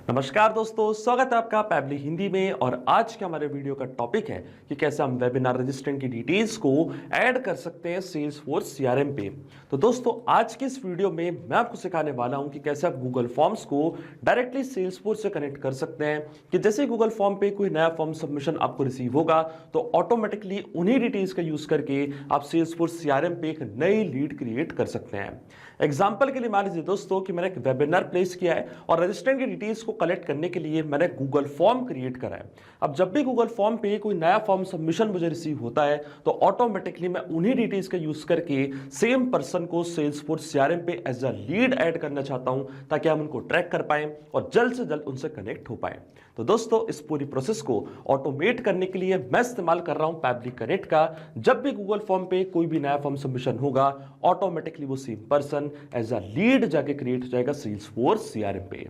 नमस्कार दोस्तों, स्वागत है आपका पैबली हिंदी में। और आज के हमारे वीडियो का टॉपिक है कि कैसे हम वेबिनार रजिस्ट्रेंट की डिटेल्स को ऐड कर सकते हैं सेल्सफोर्स सीआरएम पे। तो दोस्तों, आज के इस वीडियो में मैं आपको सिखाने वाला हूं कि कैसे आप गूगल फॉर्म्स को डायरेक्टली सेल्सफोर्स से कनेक्ट कर सकते हैं। कि जैसे गूगल फॉर्म पे कोई नया फॉर्म सबमिशन आपको रिसीव होगा तो ऑटोमेटिकली उन्हीं डिटेल्स का यूज करके आप सेल्सफोर्स सीआरएम पे एक नई लीड क्रिएट कर सकते हैं। एग्जाम्पल के लिए मान लीजिए दोस्तों कि मैंने एक वेबिनार प्लेस किया है और रजिस्ट्रेंट की डिटेल्स को कलेक्ट करने के लिए मैंने गूगल फॉर्म क्रिएट करा है। अब जब भी गूगल फॉर्म पे कोई नया फॉर्म सबमिशन मुझे रिसीव होता है तो ऑटोमेटिकली मैं उन्हीं डिटेल्स का यूज करके सेम पर्सन को सेल्सफोर्स सीआरएम पे एज अ लीड ऐड करना चाहता हूं, ताकि हम उनको ट्रैक कर पाएं और जल्द से जल्द उनसे कनेक्ट हो पाए। तो दोस्तों, इस पूरी प्रोसेस को ऑटोमेट करने के लिए मैं इस्तेमाल कर रहा हूं पैबली कनेक्ट का। जब भी गूगल फॉर्म पे कोई भी नया फॉर्म सबमिशन होगा ऑटोमेटिकली वो same person as a lead जाके क्रिएट हो जाएगा सेल्सफोर्स सीआरएम पे।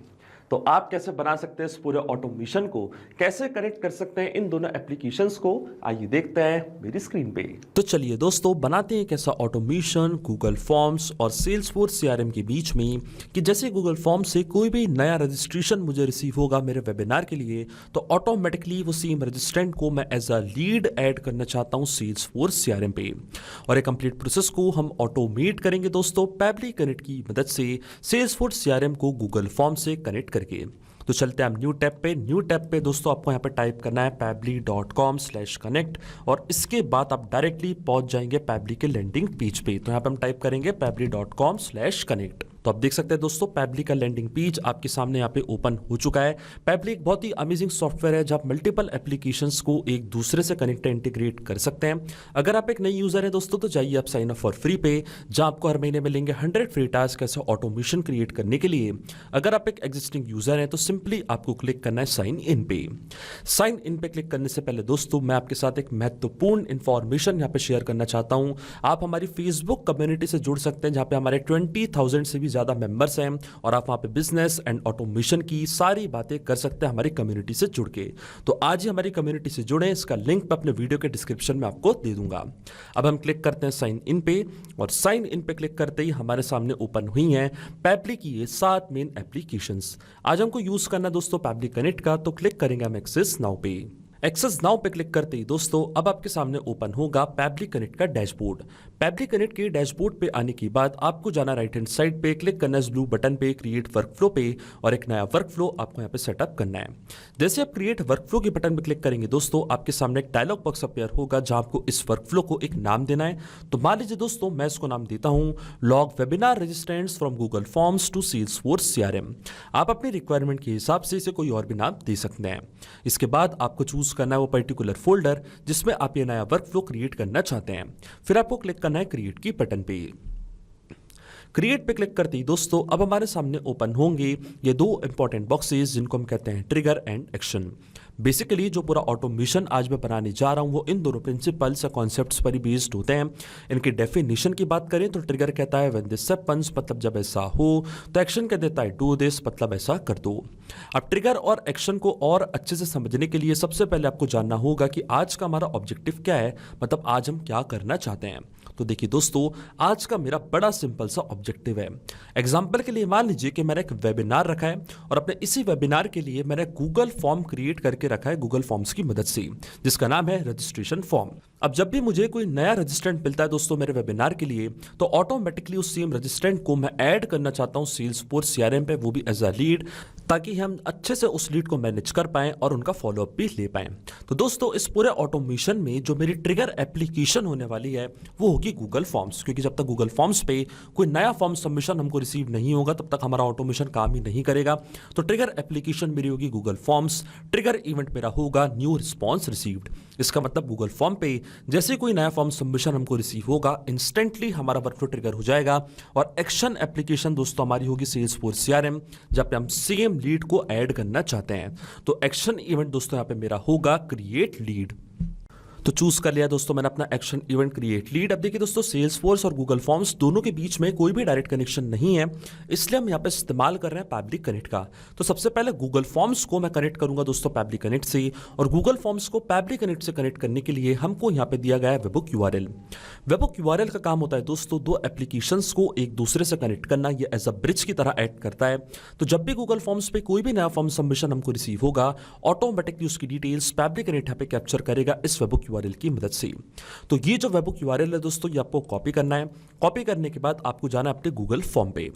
तो आप कैसे बना सकते हैं इस पूरे ऑटोमेशन को, कैसे कनेक्ट कर सकते हैं इन दोनों एप्लीकेशंस को, आइए देखते हैं मेरी स्क्रीन पे। तो चलिए दोस्तों, बनाते हैं कैसा ऑटोमेशन गूगल फॉर्म्स और सेल्सफोर्स सीआरएम के बीच में। कि जैसे गूगल फॉर्म से कोई भी नया रजिस्ट्रेशन मुझे रिसीव होगा मेरे वेबिनार के लिए तो ऑटोमेटिकली वो सेम रजिस्ट्रेंट को मैं एज अ लीड ऐड करना चाहता हूं सेल्सफोर्स सीआरएम पे। और एक कंप्लीट प्रोसेस को हम ऑटोमेट करेंगे दोस्तों पैबली कनेक्ट की मदद से सेल्सफोर्स सीआरएम को गूगल फॉर्म से कनेक्ट करके। तो चलते हैं हम न्यू टैब पे दोस्तों आपको यहाँ पे टाइप करना है pabbly.com/connect और इसके बाद आप डायरेक्टली पहुंच जाएंगे पैबली के लैंडिंग पेज पे। तो यहाँ पे हम टाइप करेंगे pabbly.com/connect। तो आप देख सकते हैं दोस्तों पैबली का लैंडिंग पेज आपके सामने यहाँ पे ओपन हो चुका है। पैबली एक बहुत ही अमेजिंग सॉफ्टवेयर है जहाँ आप मल्टीपल एप्लीकेशंस को एक दूसरे से कनेक्ट इंटीग्रेट कर सकते हैं। अगर आप एक नई यूजर हैं दोस्तों तो जाइए आप साइन अप फॉर फ्री पे, जहाँ आपको हर महीने मिलेंगे 100 फ्री टास्क ऐसे ऑटोमेशन क्रिएट करने के लिए। अगर आप एक एग्जिस्टिंग यूजर हैं तो सिंपली आपको क्लिक करना है साइन इन पे। साइन इन पे क्लिक करने से पहले दोस्तों मैं आपके साथ एक महत्वपूर्ण इंफॉर्मेशन यहाँ पे शेयर करना चाहता हूँ। आप हमारी फेसबुक कम्युनिटी से जुड़ सकते हैं जहाँ पे हमारे 20,000 से भी ज्यादा मेंबर्स हैं और आप वहां पे बिजनेस एंड ऑटोमेशन की सारी बातें कर सकते हैं हमारी कम्युनिटी से जुड़ के। तो आज ही हमारी कम्युनिटी से जुड़ें, इसका लिंक मैं अपने वीडियो के डिस्क्रिप्शन में आपको दे दूंगा। अब हम क्लिक करते हैं साइन इन पे और साइन इन पे क्लिक करते ही हमारे सामने ओपन हुई हैं पैबली की ये 7 मेन एप्लीकेशंस। आज हमको यूज करना दोस्तों पैबली कनेक्ट का, तो क्लिक करेंगे हम एक्सेस नाउ पे। एक्सेस नाउ पे क्लिक करते ही दोस्तों अब आपके सामने ओपन होगा पैबली कनेक्ट का डैशबोर्ड। पैबली कनेक्ट के डैशबोर्ड पे आने के बाद आपको जाना राइट हैंड साइड पे, क्लिक करना इस ब्लू बटन पे क्रिएट वर्कफ्लो पे और एक नया वर्कफ्लो आपको यहाँ पे सेटअप करना है। जैसे आप क्रिएट वर्कफ्लो के बटन पे क्लिक करेंगे दोस्तों आपके सामने एक डायलॉग बॉक्स अपीयर होगा जहां आपको इस वर्कफ्लो को एक नाम देना है। तो मान लीजिए दोस्तों मैं इसको नाम देता हूं log webinar registrants from Google Forms to Salesforce CRM. आप अपनी रिक्वायरमेंट के हिसाब से इसे कोई और भी नाम दे सकते हैं। इसके बाद आपको चूज करना है वो पर्टिकुलर फोल्डर जिसमें आप ये नया वर्कफ्लो क्रिएट करना चाहते हैं। फिर आपको क्लिक करना है क्रिएट की बटन पे। क्रिएट पे क्लिक करते ही दोस्तों अब हमारे सामने ओपन होंगे ये 2 इंपॉर्टेंट बॉक्सेस जिनको हम कहते हैं ट्रिगर एंड एक्शन। बेसिकली जो पूरा ऑटोमेशन आज मैं बनाने जा रहा हूं वो इन दोनों प्रिंसिपल्स या कॉन्सेप्ट्स पर ही बेस्ड होते हैं। इनकी डेफिनेशन की बात करें तो ट्रिगर कहता है व्हेन दिस हैपेंस, मतलब जब ऐसा हो। तो एक्शन कह देता है डू दिस, मतलब ऐसा कर दो। अब ट्रिगर और एक्शन को और अच्छे से समझने के लिए सबसे पहले आपको जानना होगा कि आज का हमारा ऑब्जेक्टिव क्या है, मतलब आज हम क्या करना चाहते हैं। तो देखिए दोस्तों, आज का मेरा बड़ा सिंपल सा ऑब्जेक्टिव है। एग्जाम्पल के लिए मान लीजिए कि मैंने एक वेबिनार रखा है और अपने इसी वेबिनार के लिए मैंने गूगल फॉर्म क्रिएट करके रखा है गूगल फॉर्म्स की मदद से, जिसका नाम है रजिस्ट्रेशन फॉर्म। अब जब भी मुझे कोई नया रजिस्ट्रेंट मिलता है दोस्तों मेरे वेबिनार के लिए तो ऑटोमेटिकली उस सेम रजिस्ट्रेंट को मैं ऐड करना चाहता हूं सेल्सफोर्स सीआरएम पे, वो भी एज अ लीड, ताकि हम अच्छे से उस लीड को मैनेज कर पाएं और उनका फॉलोअप भी ले पाएं। तो दोस्तों इस पूरे ऑटोमेशन में जो मेरी ट्रिगर एप्लीकेशन होने वाली है वो होगी गूगल फॉर्म्स, क्योंकि जब तक गूगल फॉर्म्स पे कोई नया फॉर्म सबमिशन हमको रिसीव नहीं होगा तब तक हमारा ऑटोमेशन काम ही नहीं करेगा। तो ट्रिगर एप्लीकेशन मेरी होगी गूगल फॉर्म्स, ट्रिगर इवेंट मेरा होगा न्यू रिस्पॉन्स रिसीव्ड। इसका मतलब गूगल फॉर्म पे जैसे कोई नया फॉर्म सबमिशन हमको रिसीव होगा इंस्टेंटली हमारा वर्कफ्लो ट्रिगर हो जाएगा। और एक्शन एप्लीकेशन दोस्तों हमारी होगी सेल्सफोर्स सीआरएम, जब पे हम सेम लीड को ऐड करना चाहते हैं। तो एक्शन इवेंट दोस्तों यहाँ पे मेरा होगा क्रिएट लीड। तो चूज कर लिया दोस्तों मैंने अपना एक्शन इवेंट क्रिएट लीड। अब देखिए दोस्तों सेल्स फोर्स और गूगल फॉर्म्स दोनों के बीच में कोई भी डायरेक्ट कनेक्शन नहीं है, इसलिए हम यहाँ पे इस्तेमाल कर रहे हैं पैबली कनेक्ट का। तो सबसे पहले गूगल फॉर्म्स को मैं कनेक्ट करूंगा दोस्तों पैबली कनेक्ट से, और गूगल फॉर्म्स को पैबली कनेक्ट से कनेक्ट करने के लिए हमको यहाँ पे दिया गया है वेबहुक यूआरएल। वेबहुक यूआरएल का काम होता है दोस्तों दो एप्लीकेशंस को एक दूसरे से कनेक्ट करना, ये एज अ ब्रिज की तरह एक्ट करता है। तो जब भी गूगल फॉर्म्स पे कोई भी नया फॉर्म सबमिशन हमको रिसीव होगा, ऑटोमेटिकली उसकी डिटेल्स पैबली कनेक्ट यहाँ पे कैप्चर करेगा इस वेबहुक यूआरएल की मदद से। तो ये जो वेबहुक यूआरएल है दोस्तों, ये आपको कॉपी करना है। कॉपी करने के बाद आपको जाना है अपने गूगल फॉर्म पे।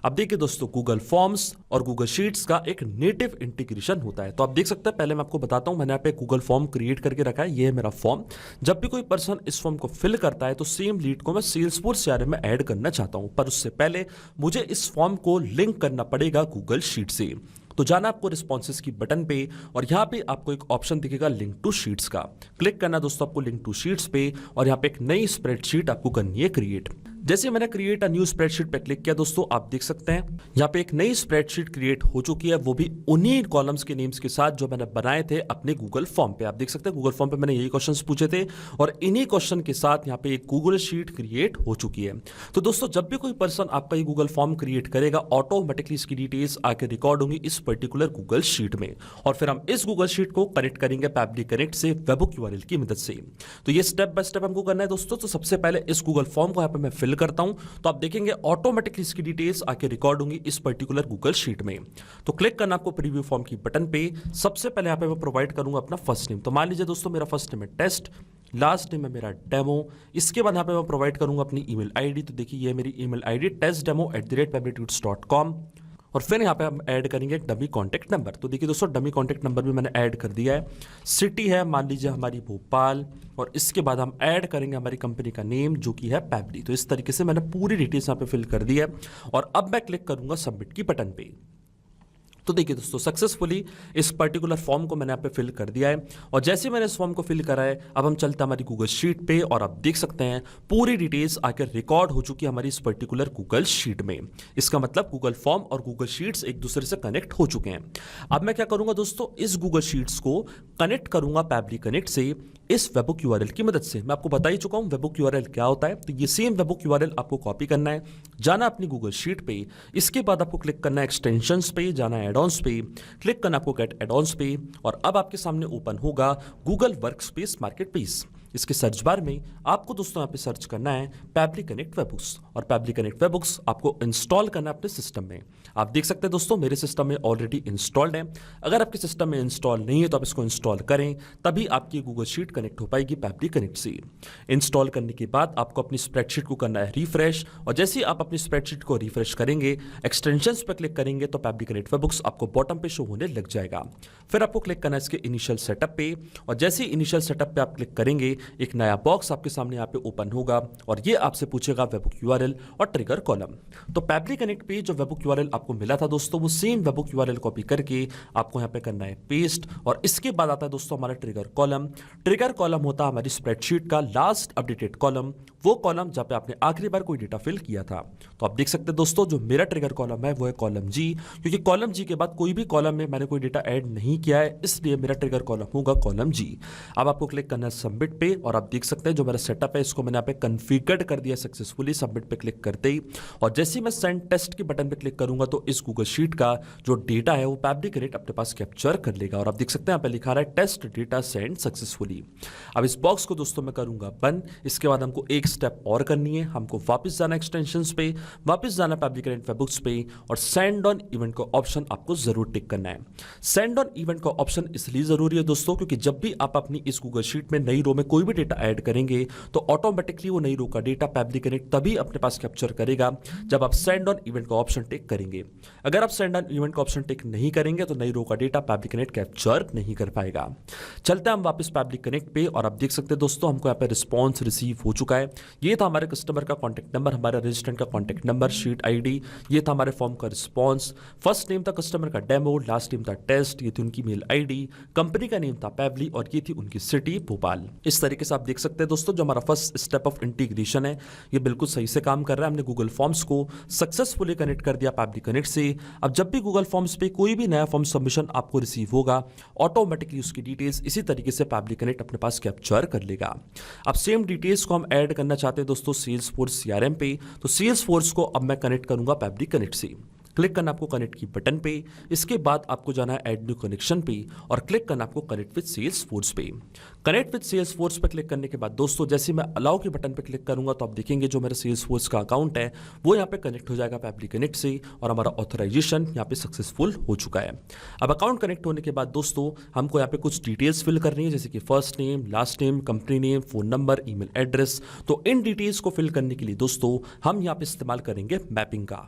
अब देखिए दोस्तों गूगल फॉर्म्स और गूगल शीट्स का एक नेटिव इंटीग्रेशन होता है। तो आप देख सकते हैं, पहले मैं आपको बताता हूं, मैंने यहाँ पे गूगल फॉर्म क्रिएट करके रखा है, ये है मेरा फॉर्म। जब भी कोई पर्सन इस फॉर्म को फिल करता है तो सेम लीड को मैं सेल्सफोर्स सीआरएम में ऐड करना चाहता हूं, पर उससे पहले मुझे इस फॉर्म को लिंक करना पड़ेगा गूगल शीट से। तो जाना आपको रिस्पॉन्सेज की बटन पे, और यहाँ पे आपको एक ऑप्शन दिखेगा लिंक टू शीट्स का। क्लिक करना दोस्तों आपको लिंक टू शीट्स पे, और यहाँ पे एक नई स्प्रेडशीट आपको करनी है क्रिएट। जैसे मैंने क्रिएट अ न्यू स्प्रेडशीट पे क्लिक किया दोस्तों, आप देख सकते हैं यहाँ पे एक नई स्प्रेडशीट क्रिएट हो चुकी है, वो भी उन्हीं कॉलम्स के नेम्स के साथ जो मैंने बनाए थे अपने गूगल फॉर्म पे। आप देख सकते हैं गूगल फॉर्म पे मैंने यही क्वेश्चंस पूछे थे, और इन्हीं क्वेश्चन के साथ यहाँ पे एक गूगल शीट क्रिएट हो चुकी है। तो दोस्तों जब भी कोई पर्सन आपका ये गूगल फॉर्म क्रिएट करेगा, ऑटोमेटिकली इसकी डिटेल्स आके रिकॉर्ड होंगी इस पर्टिकुलर गूगल शीट में, और फिर हम इस गूगल शीट को कनेक्ट करेंगे पैबली कनेक्ट से वेबहुक यूआरएल की मदद से। तो ये स्टेप बाय स्टेप हमको करना है दोस्तों। तो सबसे पहले इस गूगल फॉर्म को यहाँ पे मैं फिल करता हूं, तो आप देखेंगे ऑटोमेटिकली इसकी डिटेल्स आके रिकॉर्ड होंगी इस पर्टिकुलर गूगल शीट में। तो क्लिक करना आपको प्रीव्यू फॉर्म की बटन पे। सबसे पहले यहाँ पे मैं प्रोवाइड करूंगा अपना फर्स्ट नेम। तो मान लीजिए दोस्तों मेरा फर्स्ट नेम है टेस्ट, लास्ट नेम है मेरा डेमो। इसके बाद यहाँ पे मैं प्रोवाइड करूंगा अपनी ईमेल आईडी। तो देखिए ये मेरी ईमेल आईडी testdemo@pablitudes.com, और फिर यहाँ पे हम ऐड करेंगे एक डमी कॉन्टैक्ट नंबर। तो देखिए दोस्तों डमी कॉन्टैक्ट नंबर भी मैंने ऐड कर दिया है। सिटी है मान लीजिए हमारी भोपाल, और इसके बाद हम ऐड करेंगे हमारी कंपनी का नेम जो कि है पैबली। तो इस तरीके से मैंने पूरी डिटेल्स यहाँ पे फिल कर दी है, और अब मैं क्लिक करूंगा सबमिट की बटन पे। तो देखिए दोस्तों सक्सेसफुली इस पर्टिकुलर फॉर्म को मैंने यहाँ पे फिल कर दिया है, और जैसे मैंने इस फॉर्म को फिल करा है, अब हम चलते हैं हमारी गूगल शीट पे, और आप देख सकते हैं पूरी डिटेल्स आकर रिकॉर्ड हो चुकी है हमारी इस पर्टिकुलर गूगल शीट में। इसका मतलब गूगल फॉर्म और गूगल शीट्स एक दूसरे से कनेक्ट हो चुके हैं। अब मैं क्या करूंगा दोस्तों, इस गूगल शीट्स को कनेक्ट करूंगा पैबली कनेक्ट से इस वेबहुक यूआरएल की मदद से। मैं आपको बता ही चुका हूं वेबहुक यूआरएल क्या होता है। तो ये सेम वेबहुक यूआरएल आपको कॉपी करना है, जाना अपनी गूगल शीट पे। इसके बाद आपको क्लिक करना है एक्सटेंशंस पे, जाना है एड-ऑन्स पे, क्लिक करना आपको गेट एड-ऑन्स पे, और अब आपके सामने ओपन होगा गूगल वर्कस्पेस मार्केटप्लेस। इसके सर्च बार में आपको दोस्तों यहाँ पे सर्च करना है पैबली कनेक्ट वेबहुक्स, और पैबली कनेक्ट वेबहुक्स आपको इंस्टॉल करना है अपने सिस्टम में। आप देख सकते हैं दोस्तों मेरे सिस्टम में ऑलरेडी इंस्टॉल्ड है। अगर आपके सिस्टम में इंस्टॉल नहीं है तो आप इसको इंस्टॉल करें, तभी आपकी गूगल शीट कनेक्ट हो पाएगी पैबली कनेक्ट से। इंस्टॉल करने के बाद आपको अपनी स्प्रेडशीट को करना है रिफ्रेश, और जैसे ही आप अपनी स्प्रेडशीट को रिफ्रेश करेंगे, एक्सटेंशंस पर क्लिक करेंगे, तो पैबली कनेक्ट वेबहुक्स आपको बॉटम पे शो होने लग जाएगा। फिर आपको क्लिक करना है इसके इनिशियल सेटअप पे, और जैसे ही इनिशियल सेटअप पे आप क्लिक करेंगे, एक नया बॉक्स आपके सामने यहाँ पे ओपन होगा, और ये आपसे पूछेगा वेबहुक यूआरएल और ट्रिगर कॉलम। तो पैबली कनेक्ट पे जो वेबहुक यूआरएल आपको मिला था दोस्तों, वो सेम वेबहुक यूआरएल कॉपी करके आपको यहाँ पे करना है पेस्ट, और इसके बाद आता है दोस्तों हमारा ट्रिगर कॉलम। ट्रिगर कॉलम होता है हमारी स्प्रेडशीट का लास्ट अपडेटेड कॉलम, वो कॉलम जहाँ पे आपने आखिरी बार कोई डेटा फिल किया था। तो आप देख सकते हैं दोस्तों जो मेरा ट्रिगर कॉलम है वो है कॉलम जी, क्योंकि कॉलम जी के बाद कोई भी कॉलम में मैंने कोई डेटा ऐड नहीं किया है, इसलिए मेरा ट्रिगर कॉलम होगा कॉलम जी। अब आपको क्लिक करना है सबमिट पे, और आप देख सकते हैं जो मेरा सेटअप है इसको मैंने यहाँ पे कॉन्फ़िगर कर दिया सक्सेसफुली सबमिट पे क्लिक करते ही। और जैसे ही मैं सेंड टेस्ट के बटन पे क्लिक करूंगा, तो इस गूगल शीट का जो डेटा है वो पैबली कनेक्ट अपने पास कैप्चर कर लेगा, और आप देख सकते हैं यहाँ पे लिखा रहा है टेस्ट डेटा सेंड सक्सेसफुली। अब इस बॉक्स को दोस्तों मैं करूंगा बंद। इसके बाद हमको एक स्टेप और करनी है, हमको वापस जाना एक्सटेंशंस पे, वापस जाना पैबली कनेक्ट वेबहुक्स पे, और सेंड ऑन इवेंट का ऑप्शन आपको जरूर टिक करना है। सेंड ऑन इवेंट का ऑप्शन इसलिए जरूरी है दोस्तों, क्योंकि जब भी आप अपनी इस गूगल शीट में नई रो में कोई भी डेटा ऐड करेंगे, तो ऑटोमेटिकली वो नई रो का डेटा पैबली कनेक्ट तभी अपने पास कैप्चर करेगा जब आप सेंड ऑन इवेंट का ऑप्शन टिक करेंगे। अगर आप सेंड ऑन इवेंट का ऑप्शन टिक नहीं करेंगे, तो नई रो का डेटा पैबली कनेक्ट कैप्चर नहीं कर पाएगा। चलते हैं हम वापस पैबली कनेक्ट पे, और आप देख सकते हैं दोस्तों हमको यहाँ पे रिस्पॉन्स रिसीव हो चुका है। ये था हमारे कस्टमर का कॉन्टैक्ट नंबर, हमारा रजिस्ट्रेंट का कॉन्टैक्ट नंबर, शीट आईडी, ये था हमारे फॉर्म का रिस्पॉन्स। फर्स्ट नेम था कस्टमर का डेमो, लास्ट नेम था टेस्ट, ये थी उनकी मेल आईडी, कंपनी का नेम था पैबली, और ये थी उनकी सिटी भोपाल। इस तरीके से आप देख सकते हैं दोस्तों, जो हमारा फर्स्ट स्टेप ऑफ इंटीग्रेशन है ये बिल्कुल सही से काम कर रहा है। हमने गूगल फॉर्म्स को सक्सेसफुली कनेक्ट कर दिया पैबली कनेक्ट से। अब जब भी गूगल फॉर्म्स पे कोई भी नया फॉर्म सबमिशन आपको रिसीव होगा, ऑटोमेटिकली उसकी डिटेल्स इसी तरीके से पैबली कनेक्ट अपने पास कैप्चर कर लेगा। अब सेम डिटेल्स को हम ऐड करना चाहते हैं दोस्तों सेल्सफोर्स सीआरएम पे, तो सेल्सफोर्स को अब मैं कनेक्ट करूंगा पैबली कनेक्ट से। क्लिक करना आपको कनेक्ट की बटन पे, इसके बाद आपको जाना है ऐड न्यू कनेक्शन पे और क्लिक करना आपको कनेक्ट विद सेल्सफोर्स पे। कनेक्ट विद सेल्सफोर्स पे क्लिक करने के बाद दोस्तों जैसे मैं अलाउ के बटन पे क्लिक करूंगा तो आप देखेंगे जो मेरा सेल्सफोर्स का अकाउंट है वो यहाँ पे कनेक्ट हो जाएगा पैबली कनेक्ट से और हमारा ऑथराइजेशन यहाँ पे सक्सेसफुल हो चुका है। अब अकाउंट कनेक्ट होने के बाद दोस्तों हमको यहाँ पे कुछ डिटेल्स फिल करनी है, जैसे कि first name, last name, company name, phone number, email address. तो इन डिटेल्स को फिल करने के लिए दोस्तों हम यहाँ पे इस्तेमाल करेंगे मैपिंग का।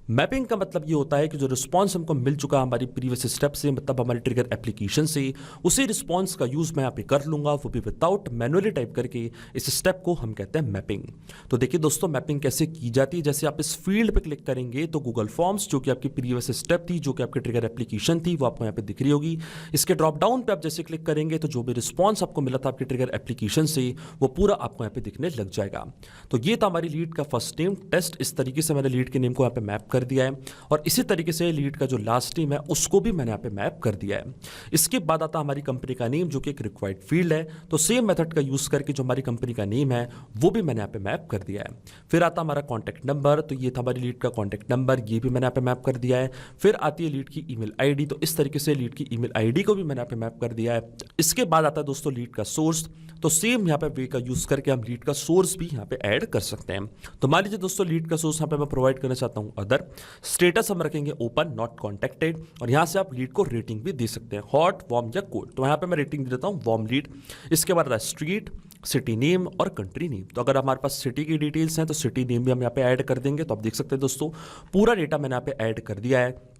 मैपिंग का मतलब ये होता है कि जो रिस्पांस हमको मिल चुका है हमारी प्रीवियस स्टेप से, मतलब हमारी ट्रिगर एप्लीकेशन से, उसी रिस्पांस का यूज मैं यहाँ पे कर लूंगा, वो भी विदाउट मैनुअली टाइप करके। इस स्टेप को हम कहते हैं मैपिंग। तो देखिए दोस्तों मैपिंग कैसे की जाती है, जैसे आप इस फील्ड पे क्लिक करेंगे तो गूगल फॉर्म्स जो कि आपकी प्रीवियस स्टेप थी, जो कि आपकी ट्रिगर एप्लीकेशन थी, वो आपको यहाँ पे दिख रही होगी। इसके ड्रॉप डाउन पे आप जैसे क्लिक करेंगे तो जो भी रिस्पॉन्स आपको मिला था आपकी ट्रिगर एप्लीकेशन से वो पूरा आपको यहाँ पे दिखने लग जाएगा। तो ये था हमारी लीड का फर्स्ट नेम टेस्ट। इस तरीके से मैंने लीड के नेम को यहाँ पे मैप कर दिया है और इसी तरीके से लीड का जो लास्ट नेम है उसको भी मैंने यहाँ पे मैप कर दिया है। इसके बाद आता हमारी कंपनी का नेम जो कि एक रिक्वायर्ड फील्ड है, तो सेम मेथड का यूज करके जो हमारी कंपनी का नेम है वो भी मैंने यहाँ पे मैप कर दिया है। फिर आता हमारा कॉन्टैक्ट नंबर, तो ये था हमारी लीड का कॉन्टैक्ट नंबर, ये भी मैंने यहाँ पे मैप कर दिया है। फिर आती है लीड की ईमेल आईडी, तो इस तरीके से लीड की ईमेल आईडी को भी मैंने यहाँ पे मैप कर दिया है। इसके बाद आता है दोस्तों लीड का सोर्स, तो सेम यहाँ पे वे का यूज करके हम लीड का सोर्स भी यहाँ पे ऐड कर सकते हैं। तो मान लीजिए दोस्तों लीड का सोर्स यहाँ पे मैं प्रोवाइड करना चाहता हूँ अदर, स्टेटस हम रखेंगे ओपन नॉट कॉन्टेक्टेड, और यहाँ से आप लीड को रेटिंग भी दे सकते हैं, हॉट, वार्म या कोल्ड। तो यहाँ पे मैं रेटिंग दे देता हूँ वार्म लीड। इसके बाद स्ट्रीट, सिटी नेम और कंट्री नेम। तो अगर हमारे पास सिटी की डिटेल्स हैं तो सिटी नेम भी हम यहाँ पे ऐड कर देंगे। तो आप देख सकते हैं दोस्तों पूरा डेटा मैंने यहाँ पे ऐड कर दिया है।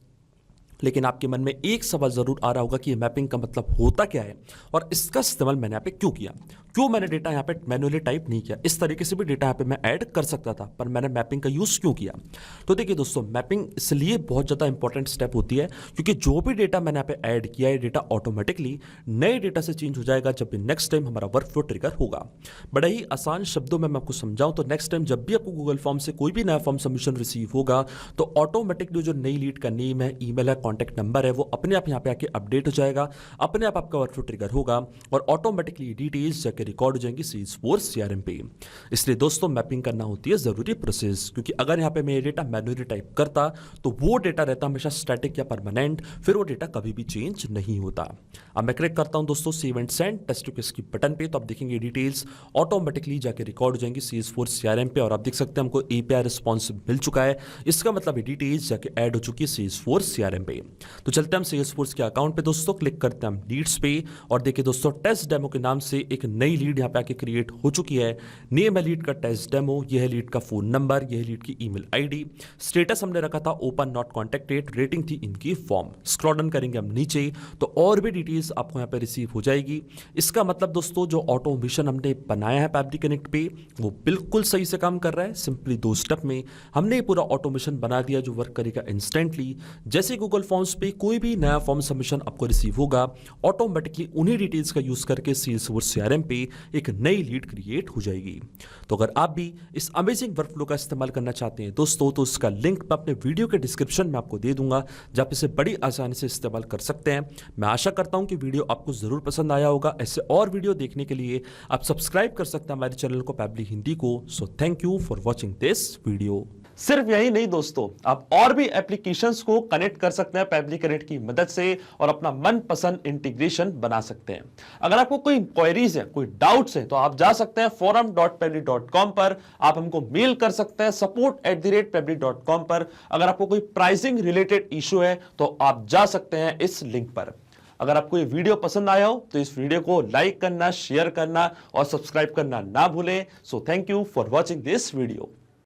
लेकिन आपके मन में एक सवाल जरूर आ रहा होगा कि ये मैपिंग का मतलब होता क्या है और इसका इस्तेमाल मैंने यहाँ पे क्यों किया, क्यों मैंने डेटा यहाँ पे मैनुअली टाइप नहीं किया। इस तरीके से भी डेटा यहाँ पे मैं ऐड कर सकता था, पर मैंने मैपिंग का यूज क्यों किया। तो देखिए दोस्तों मैपिंग इसलिए बहुत ज़्यादा इंपॉर्टेंट स्टेप होती है क्योंकि जो भी डेटा मैंने यहाँ पे ऐड किया है डेटा ऑटोमेटिकली नए डेटा से चेंज हो जाएगा जब भी नेक्स्ट टाइम हमारा वर्क फ्लो ट्रिगर होगा। बड़ा ही आसान शब्दों में मैं आपको समझाऊं तो नेक्स्ट टाइम जब भी आपको गूगल फॉर्म से कोई भी नया फॉर्म सबमिशन रिसीव होगा तो ऑटोमेटिकली जो नई लीड का नेम है, ईमेल है, कॉन्टैक्ट नंबर है, वो अपने आप यहाँ पे आके अपडेट हो जाएगा, अपने आप आपका वर्कफ्लो ट्रिगर होगा और ऑटोमेटिकली डिटेल्स जाके रिकॉर्ड हो जाएंगी सेल्सफोर्स सीआरएम पे। इसलिए दोस्तों मैपिंग करना होती है जरूरी प्रोसेस, क्योंकि अगर यहाँ पे मैं डेटा मैन्युअली टाइप करता तो वो डेटा रहता हमेशा स्टैटिक या परमानेंट, फिर वो डेटा कभी भी चेंज नहीं होता। अब मैं क्लिक करता हूं दोस्तों save and send test to की बटन पे, तो आप देखेंगे डिटेल्स ऑटोमेटिकली जाके रिकॉर्ड हो जाएंगी सेल्सफोर्स सीआरएम पे और आप देख सकते हैं हमको एपीआई रिस्पॉन्स मिल चुका है। इसका मतलब डिटेल्स जाके ऐड हो चुकी है सेल्सफोर्स सीआरएम पे। तो चलते हम सेल्सफोर्स के अकाउंट पे दोस्तों, क्लिक करते हैं हम लीड्स पे और देखिए दोस्तों टेस्ट डेमो के नाम से एक नई लीड यहाँ पे आके क्रिएट हो चुकी है। नेम है लीड का टेस्ट डेमो, यह है लीड का फोन नंबर, यह है लीड की ईमेल आईडी, स्टेटस हमने रखा था ओपन नॉट कॉन्टेक्टेड, रेटिंग थी इनकी फॉर्म। स्क्रॉल डाउन करेंगे हम नीचे तो और भी डिटेल्स आपको यहाँ पे रिसीव हो जाएगी। इसका मतलब दोस्तों जो ऑटोमेशन हमने बनाया है पैबली कनेक्ट पे वो बिल्कुल सही से काम कर रहा है। सिंपली 2 स्टेप में हमने पूरा ऑटोमेशन बना दिया जो वर्क करेगा इंस्टेंटली। जैसे गूगल फॉर्म्स पे कोई भी नया फॉर्म सबमिशन आपको रिसीव होगा ऑटोमेटिकली उन्हीं डिटेल्स का यूज करके सेल्सफोर्स सीआरएम पे एक नई लीड क्रिएट हो जाएगी। तो अगर आप भी इस अमेजिंग वर्कफ्लो का इस्तेमाल करना चाहते हैं दोस्तों तो उसका लिंक मैं अपने वीडियो के डिस्क्रिप्शन में आपको दे दूंगा जहां पे इसे बड़ी आसानी से इस्तेमाल कर सकते हैं। मैं आशा करता हूं कि वीडियो आपको जरूर पसंद आया होगा। ऐसे और वीडियो देखने के लिए आप सब्सक्राइब कर सकते हैं हमारे चैनल को पैबली हिंदी को। So thank you for watching this video. सिर्फ यही नहीं दोस्तों, आप और भी एप्लीकेशंस को कनेक्ट कर सकते हैं पैबली कनेक्ट की मदद से और अपना मनपसंद इंटीग्रेशन बना सकते हैं। अगर आपको कोई क्वेरीज है, कोई डाउट्स है तो आप जा सकते हैं forum.pebly.com पर, आप हमको मेल कर सकते हैं support@pebly.com पर। अगर आपको कोई प्राइसिंग रिलेटेड इशू है तो आप जा सकते हैं इस लिंक पर। अगर आपको ये वीडियो पसंद आया हो तो इस वीडियो को लाइक करना, शेयर करना और सब्सक्राइब करना ना भूलें। So thank you for watching this video.